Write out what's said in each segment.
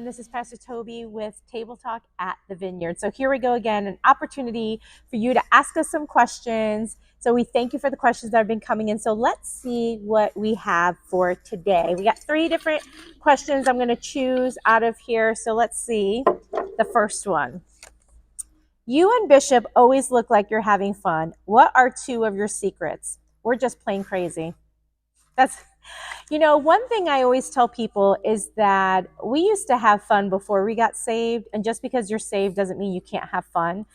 This is Pastor Toby with Table Talk at the Vineyard. So here we go again, an opportunity for you to ask us some questions. So we thank you for the questions that have been coming in. So let's see what we have for today. We got 3 different questions I'm going to choose out of here. So let's see the first one. You and Bishop always look like you're having fun. What are 2 of your secrets? We're just plain crazy. That's one thing I always tell people is that we used to have fun before we got saved. And just because you're saved doesn't mean you can't have fun.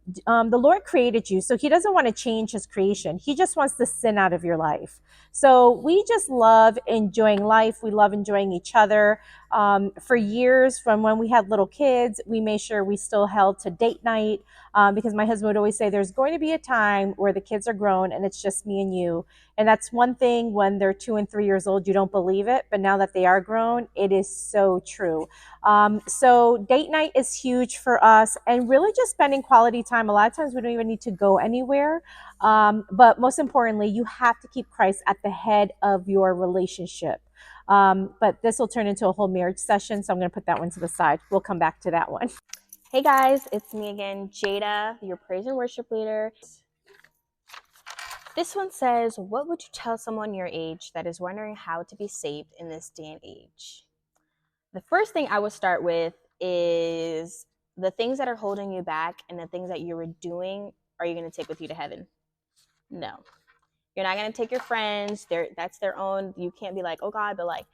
The Lord created you, so He doesn't want to change His creation. He just wants the sin out of your life. So we just love enjoying life. We love enjoying each other. For years, from when we had little kids, we made sure we still held to date night because my husband would always say there's going to be a time where the kids are grown and it's just me and you. And that's one thing when they're 2 and 3 years old, you don't believe it. But now that they are grown, it is so true. So date night is huge for us, and really just spending quality time. A lot of times we don't even need to go anywhere. But most importantly, you have to keep Christ at the head of your relationship. But this will turn into a whole marriage session, so I'm going to put that one to the side. We'll come back to that one. Hey guys, it's me again, Jada, your praise and worship leader. This one says, what would you tell someone your age that is wondering how to be saved in this day and age? The first thing I would start with is the things that are holding you back and the things that you were doing, are you going to take with you to heaven? No. You're not going to take your friends. That's their own. You can't be like, oh God, but like,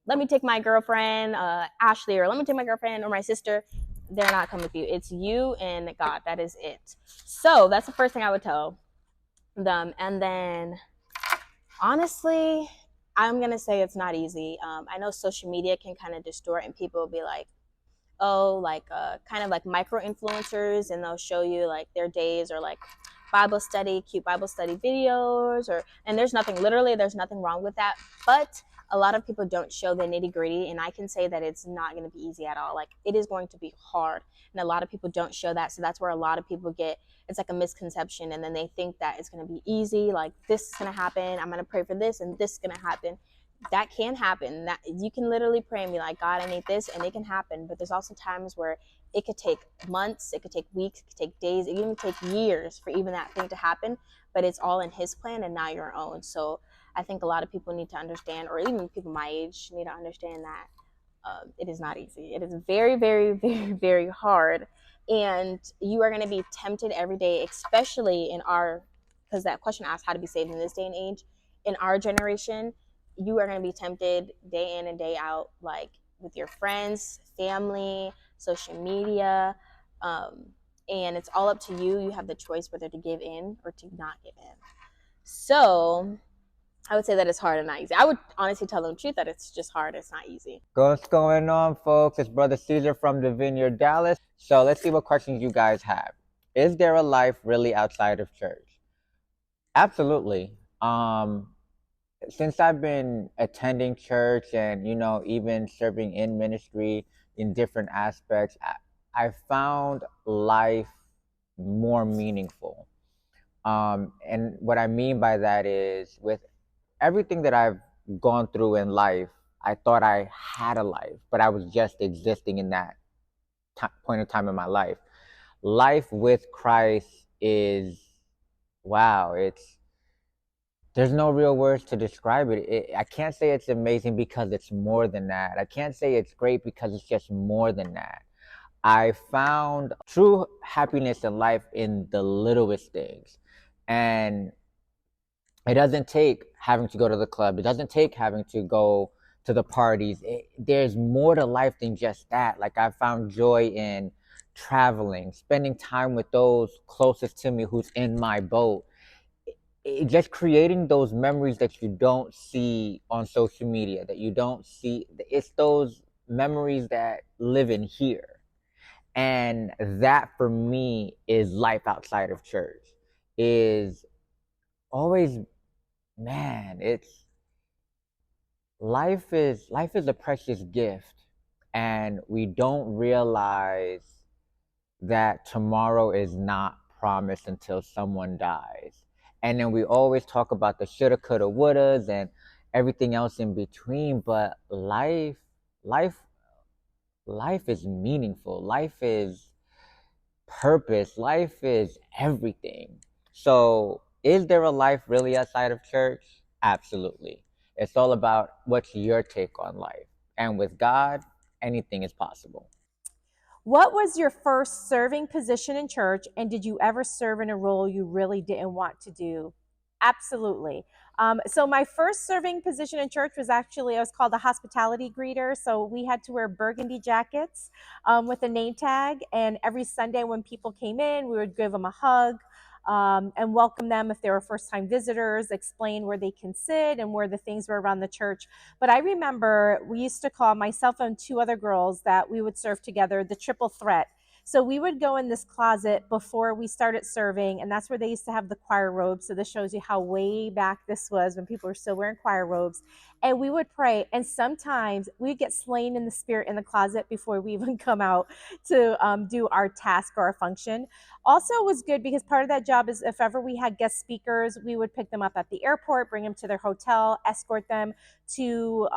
let me take my girlfriend, Ashley, or let me take my girlfriend or my sister. They're not coming with you. It's you and God. That is it. So that's the first thing I would tell them. And then, honestly, I'm going to say it's not easy. I know social media can kind of distort, and people will be like, oh, like kind of like micro influencers, and they'll show you like their days or like cute Bible study videos, and there's nothing wrong with that. But a lot of people don't show the nitty-gritty, and I can say that it's not going to be easy at all. Like, it is going to be hard, and a lot of people don't show that. So that's where a lot of people it's like a misconception, and then they think that it's going to be easy, like this is going to happen, I'm going to pray for this and this is going to happen. That can happen. That you can literally pray and be like, God, I need this, and it can happen. But there's also times where it could take months, it could take weeks, it could take days, it can even take years for even that thing to happen. But it's all in His plan and not your own. So I think a lot of people need to understand, or even people my age need to understand that it is not easy. It is very, very, very, very hard. And you are going to be tempted every day, especially because that question asked how to be saved in this day and age. In our generation, you are going to be tempted day in and day out, like with your friends, family, social media. And it's all up to you. You have the choice whether to give in or to not give in. So I would say that it's hard and not easy. I would honestly tell them the truth that it's just hard. It's not easy. What's going on, folks? It's Brother Caesar from the Vineyard, Dallas. So let's see what questions you guys have. Is there a life really outside of church? Absolutely. Since I've been attending church and, even serving in ministry in different aspects, I found life more meaningful. And what I mean by that is, with everything that I've gone through in life, I thought I had a life, but I was just existing in that point of time in my life. Life with Christ is, wow, there's no real words to describe it. I can't say it's amazing because it's more than that. I can't say it's great because it's just more than that. I found true happiness in life in the littlest things. And it doesn't take having to go to the club. It doesn't take having to go to the parties. There's more to life than just that. Like, I found joy in traveling, spending time with those closest to me who's in my boat. Just creating those memories that you don't see on social media, that you don't see. It's those memories that live in here. And that for me is life outside of church. Is always, man, life is a precious gift, and we don't realize that tomorrow is not promised until someone dies. And then we always talk about the shoulda, coulda, wouldas and everything else in between, but life life is meaningful. Life is purpose. Life is everything. So, is there a life really outside of church? Absolutely. It's all about what's your take on life. And with God, anything is possible. What was your first serving position in church, and did you ever serve in a role you really didn't want to do? Absolutely. So my first serving position in church was actually, I was called a hospitality greeter. So we had to wear burgundy jackets with a name tag. And every Sunday when people came in, we would give them a hug and welcome them if they were first time visitors, explain where they can sit and where the things were around the church. But I remember we used to call myself and two other girls that we would serve together the triple threat. So we would go in this closet before we started serving, and that's where they used to have the choir robes. So this shows you how way back this was when people were still wearing choir robes. And we would pray, and sometimes we'd get slain in the spirit in the closet before we even come out to do our task or our function. Also, it was good because part of that job is if ever we had guest speakers, we would pick them up at the airport, bring them to their hotel, escort them to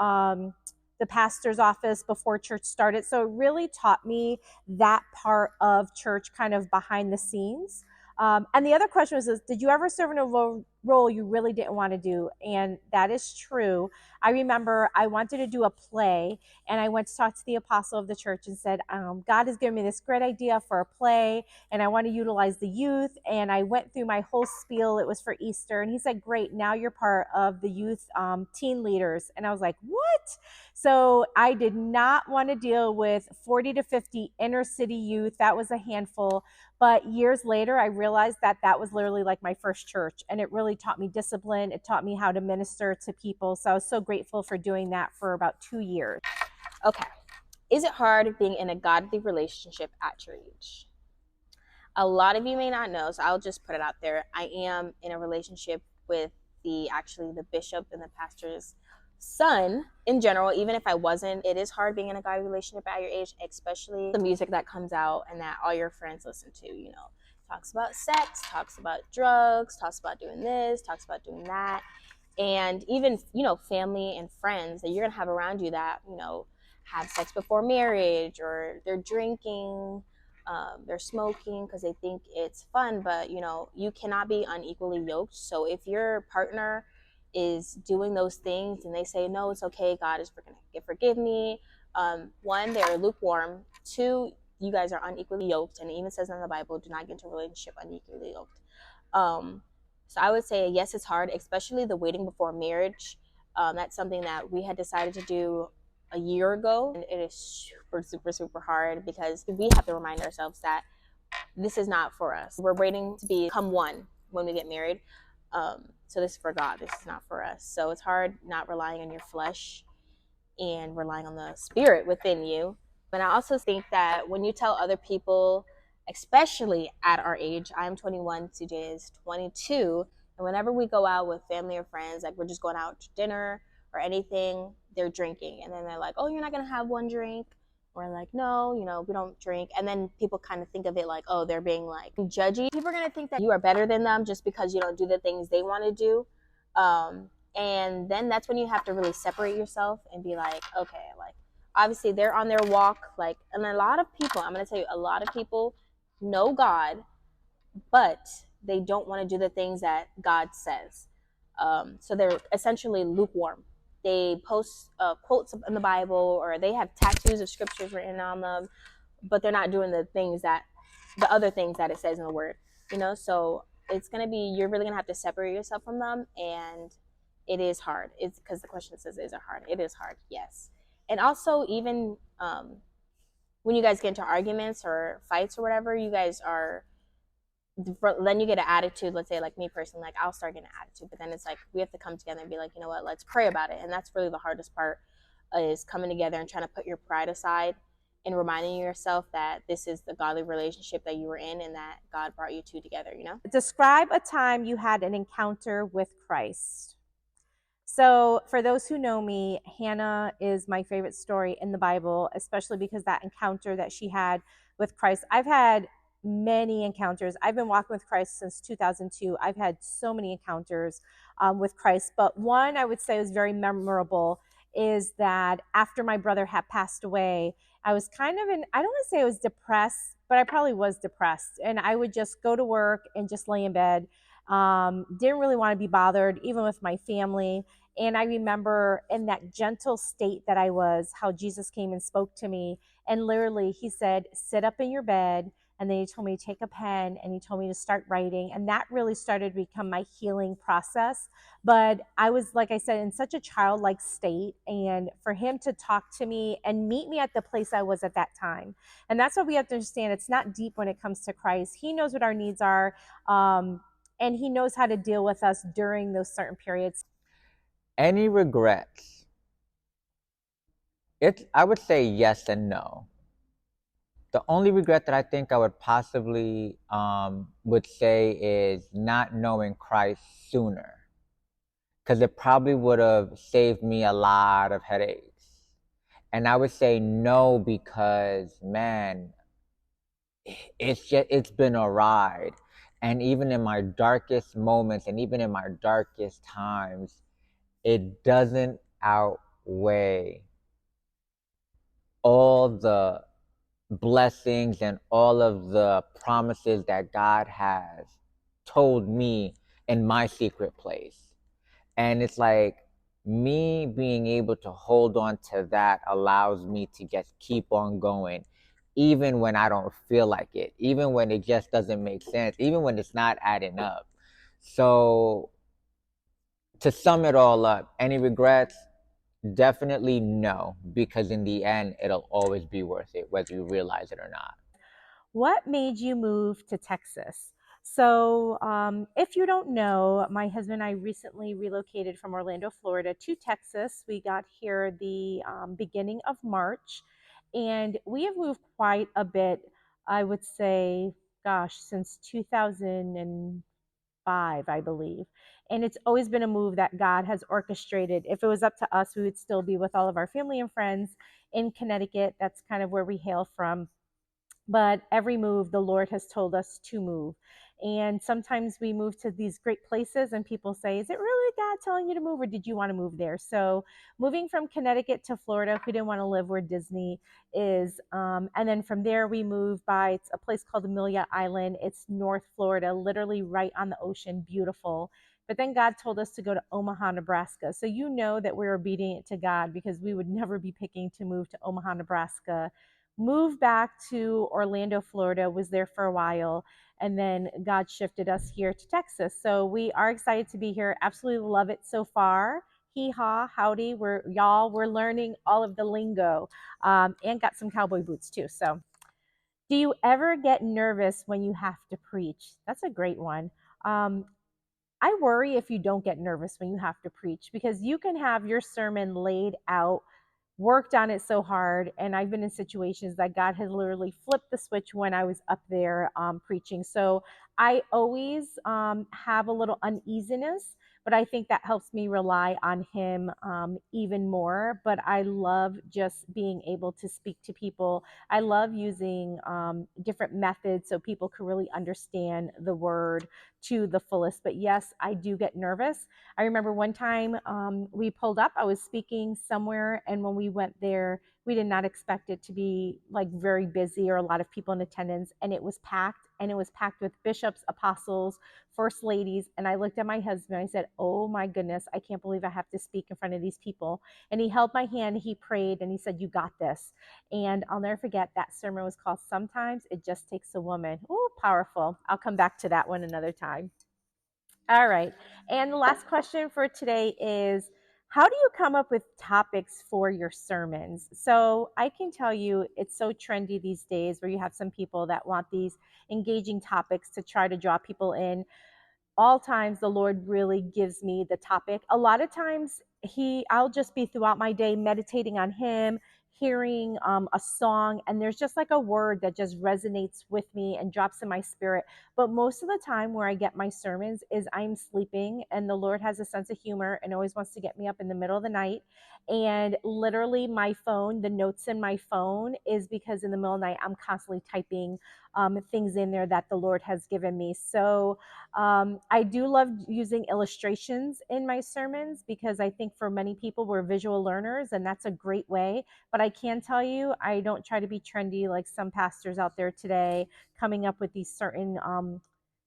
the pastor's office before church started. So it really taught me that part of church kind of behind the scenes. And the other question was, did you ever serve in a role you really didn't want to do? And that is true. I remember I wanted to do a play, and I went to talk to the apostle of the church and said, God has given me this great idea for a play, and I want to utilize the youth. And I went through my whole spiel. It was for Easter. And he said, great, now you're part of the youth teen leaders. And I was like, what? So I did not want to deal with 40 to 50 inner city youth. That was a handful. But years later, I realized that that was literally like my first church. And it really taught me discipline. It taught me how to minister to people. So I was so grateful for doing that for about 2 years. Okay. Is it hard being in a godly relationship at your age? A lot of you may not know, so I'll just put it out there. I am in a relationship with the bishop and the pastor's son in general. Even if I wasn't, it is hard being in a godly relationship at your age, especially the music that comes out and that all your friends listen to, talks about sex, talks about drugs, talks about doing this, talks about doing that. And even, family and friends that you're going to have around you that, have sex before marriage, or they're drinking, they're smoking because they think it's fun, but you cannot be unequally yoked. So if your partner is doing those things and they say, no, it's okay, God is going to forgive me, one, they're lukewarm. Two, you guys are unequally yoked, and it even says in the Bible, do not get into a relationship unequally yoked. So I would say, yes, it's hard, especially the waiting before marriage. That's something that we had decided to do a year ago, and it is super, super, super hard because we have to remind ourselves that this is not for us. We're waiting to become one when we get married. So this is for God. This is not for us. So it's hard not relying on your flesh and relying on the spirit within you. But I also think that when you tell other people, especially at our age, I'm 21, CJ is 22, and whenever we go out with family or friends, like we're just going out to dinner or anything, they're drinking. And then they're like, oh, you're not going to have one drink? We're like, no, we don't drink. And then people kind of think of it like, oh, they're being like judgy. People are going to think that you are better than them just because you don't do the things they want to do. And then that's when you have to really separate yourself and be like, okay, like obviously they're on their walk, like, and a lot of people, I'm going to tell you, a lot of people know God, but they don't want to do the things that God says. So they're essentially lukewarm. They post quotes in the Bible, or they have tattoos of scriptures written on them, but they're not doing the other things that it says in the word, so it's going to be, you're really going to have to separate yourself from them. And it is hard. It's because the question says, is it hard? It is hard. Yes. And also even when you guys get into arguments or fights or whatever, you guys are, then you get an attitude. Let's say like me personally, like I'll start getting an attitude, but then it's like we have to come together and be like, you know what, let's pray about it. And that's really the hardest part, is coming together and trying to put your pride aside and reminding yourself that this is the godly relationship that you were in and that God brought you two together, Describe a time you had an encounter with Christ. So for those who know me, Hannah is my favorite story in the Bible, especially because that encounter that she had with Christ. I've had many encounters. I've been walking with Christ since 2002. I've had so many encounters with Christ, but one I would say was very memorable is that after my brother had passed away, I was kind of I don't want to say I was depressed, but I probably was depressed. And I would just go to work and just lay in bed. Didn't really want to be bothered, even with my family. And I remember in that gentle state that I was, how Jesus came and spoke to me. And literally, he said, sit up in your bed. And then he told me to take a pen and he told me to start writing. And that really started to become my healing process. But I was, like I said, in such a childlike state. And for him to talk to me and meet me at the place I was at that time. And that's what we have to understand. It's not deep when it comes to Christ. He knows what our needs are. And he knows how to deal with us during those certain periods. Any regrets? I would say yes and no. The only regret that I think I would possibly would say is not knowing Christ sooner, because it probably would have saved me a lot of headaches. And I would say no because, man, it's been a ride. And even in my darkest moments and even in my darkest times, it doesn't outweigh all the blessings and all of the promises that God has told me in my secret place. And it's like, me being able to hold on to that allows me to just keep on going, even when I don't feel like it, even when it just doesn't make sense, even when it's not adding up. So, to sum it all up, any regrets? Definitely no, because in the end, it'll always be worth it, whether you realize it or not. What made you move to Texas? So, if you don't know, my husband and I recently relocated from Orlando, Florida to Texas. We got here the beginning of March, and we have moved quite a bit, I would say, gosh, since 2005, I believe. And it's always been a move that God has orchestrated. If it was up to us, we would still be with all of our family and friends in Connecticut. That's kind of where we hail from, but every move the Lord has told us to move. And sometimes we move to these great places and people say, is it really God telling you to move, or did you want to move there? So moving from Connecticut to Florida, we didn't want to live where Disney is. And then from there we moved by, it's a place called Amelia Island. It's North Florida, literally right on the ocean, beautiful. But then God told us to go to Omaha, Nebraska. So you know that we're obedient to God, because we would never be picking to move to Omaha, Nebraska. Moved back to Orlando, Florida, was there for a while, and then God shifted us here to Texas. So we are excited to be here. Absolutely love it so far. Hee haw, howdy. We're learning all of the lingo, and got some cowboy boots too. So, do you ever get nervous when you have to preach? That's a great one. Um, I worry if you don't get nervous when you have to preach, because you can have your sermon laid out, worked on it so hard. And I've been in situations that God has literally flipped the switch when I was up there preaching. So I always have a little uneasiness, but I think that helps me rely on Him even more. But I love just being able to speak to people. I love using different methods so people can really understand the word to the fullest. But yes, I do get nervous. I remember one time we pulled up, I was speaking somewhere, and when we went there, we did not expect it to be like very busy or a lot of people in attendance. And it was packed, and it was packed with bishops, apostles, first ladies. And I looked at my husband, I said, oh my goodness, I can't believe I have to speak in front of these people. And he held my hand, he prayed, and he said, you got this. And I'll never forget, that sermon was called Sometimes It Just Takes a Woman. Oh, powerful. I'll come back to that one another time. All right. And the last question for today is, how do you come up with topics for your sermons? So I can tell you it's so trendy these days, where you have some people that want these engaging topics to try to draw people in. All times the Lord really gives me the topic. A lot of times I'll just be throughout my day meditating on Him, hearing a song, and there's just like a word that just resonates with me and drops in my spirit. But most of the time where I get my sermons is I'm sleeping, and the Lord has a sense of humor and always wants to get me up in the middle of the night. And literally my phone, the notes in my phone, is because in the middle of the night I'm constantly typing things in there that the Lord has given me. So I do love using illustrations in my sermons because I think for many people we're visual learners, and that's a great way. But I can tell you, I don't try to be trendy like some pastors out there today coming up with these certain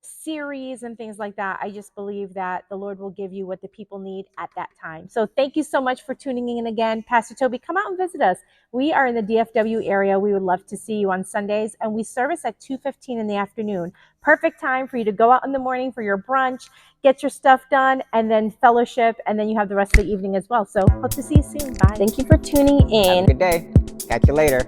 series and things like that. I just believe that the Lord will give you what the people need at that time. So thank you so much for tuning in again. Pastor Toby, come out and visit us. We are in the DFW area. We would love to see you on Sundays, and we service at 2:15 in the afternoon. Perfect time for you to go out in the morning for your brunch, get your stuff done, and then fellowship, and then you have the rest of the evening as well. So hope to see you soon. Bye. Thank you for tuning Have a in. good day. Catch you later.